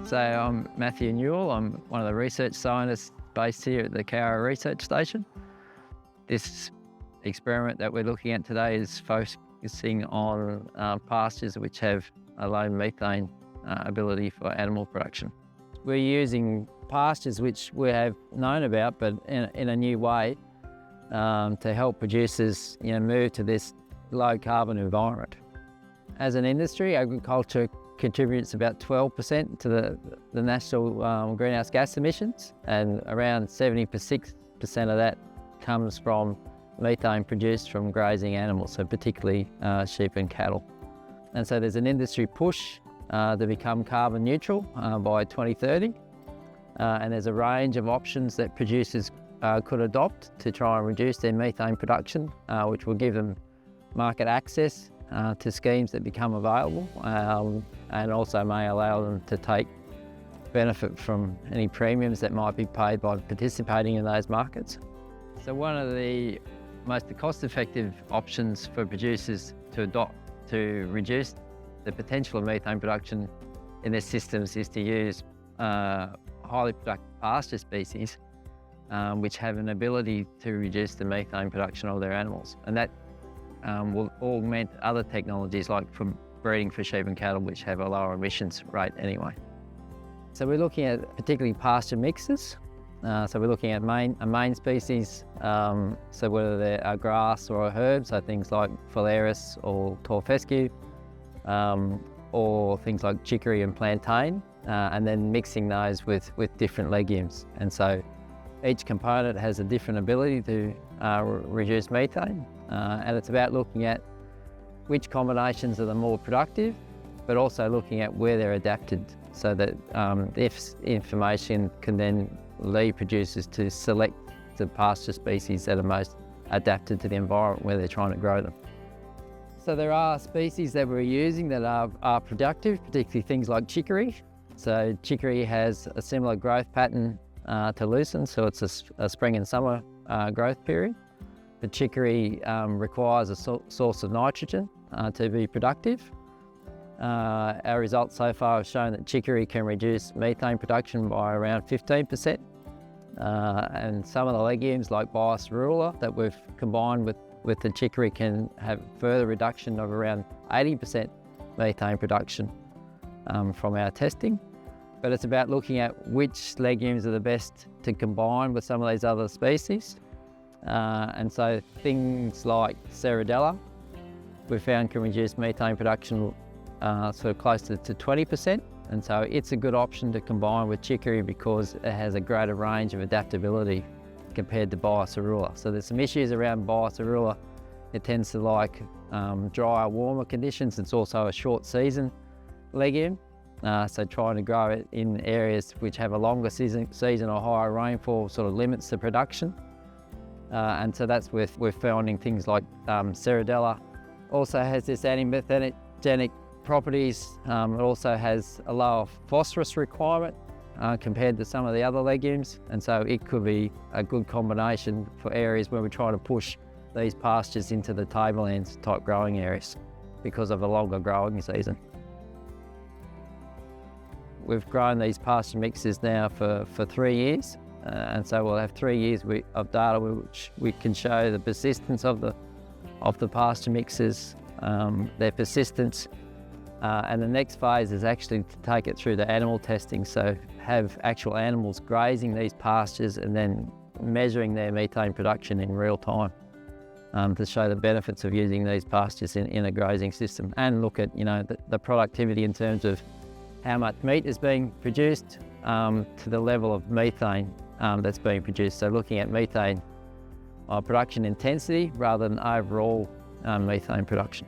So I'm Matthew Newell. I'm one of the research scientists based here at the Cowra research station. This experiment that we're looking at today is focusing on pastures which have a low methane ability for animal production. We're using pastures which we have known about, but in a new way to help producers move to this low carbon environment. As an industry, agriculture contributes about 12% to the national greenhouse gas emissions, and around 76% of that comes from methane produced from grazing animals, so particularly sheep and cattle. And so there's an industry push to become carbon neutral by 2030, and there's a range of options that producers could adopt to try and reduce their methane production, which will give them market access to schemes that become available, and also may allow them to take benefit from any premiums that might be paid by participating in those markets. So one of the most cost-effective options for producers to adopt to reduce the potential of methane production in their systems is to use highly productive pasture species which have an ability to reduce the methane production of their animals, and that will augment other technologies like from breeding for sheep and cattle, which have a lower emissions rate anyway. So we're looking at particularly pasture mixes. So we're looking at a main species, so whether they're a grass or a herb, so things like phalaris or tall fescue, or things like chicory and plantain, and then mixing those with different legumes. And so each component has a different ability to reduce methane, and it's about looking at which combinations are the more productive, but also looking at where they're adapted, so that this information can then lead producers to select the pasture species that are most adapted to the environment where they're trying to grow them. So there are species that we're using that are productive, particularly things like chicory. So chicory has a similar growth pattern to lucerne, so it's a spring and summer growth period. But chicory requires a source of nitrogen to be productive. Our results so far have shown that chicory can reduce methane production by around 15%. And some of the legumes like Bias rurula that we've combined with the chicory can have further reduction of around 80% methane production from our testing. But it's about looking at which legumes are the best to combine with some of these other species. And so things like ceradella we found can reduce methane production sort of close to 20%. And so it's a good option to combine with chicory because it has a greater range of adaptability compared to Bias rurula. So there's some issues around Bias rurula. It tends to like drier, warmer conditions. It's also a short season legume. So trying to grow it in areas which have a longer season or higher rainfall sort of limits the production. And so that's where we're finding things like ceradella also has this anti-methanogenic properties. It also has a lower phosphorus requirement compared to some of the other legumes, and so it could be a good combination for areas where we're trying to push these pastures into the tablelands type growing areas because of a longer growing season. We've grown these pasture mixes now for 3 years, and so we'll have 3 years of data which we can show the persistence of the pasture mixes, their persistence. And the next phase is actually to take it through the animal testing, so have actual animals grazing these pastures and then measuring their methane production in real time to show the benefits of using these pastures in a grazing system, and look at the productivity in terms of how much meat is being produced to the level of methane that's being produced. So looking at methane production intensity rather than overall methane production.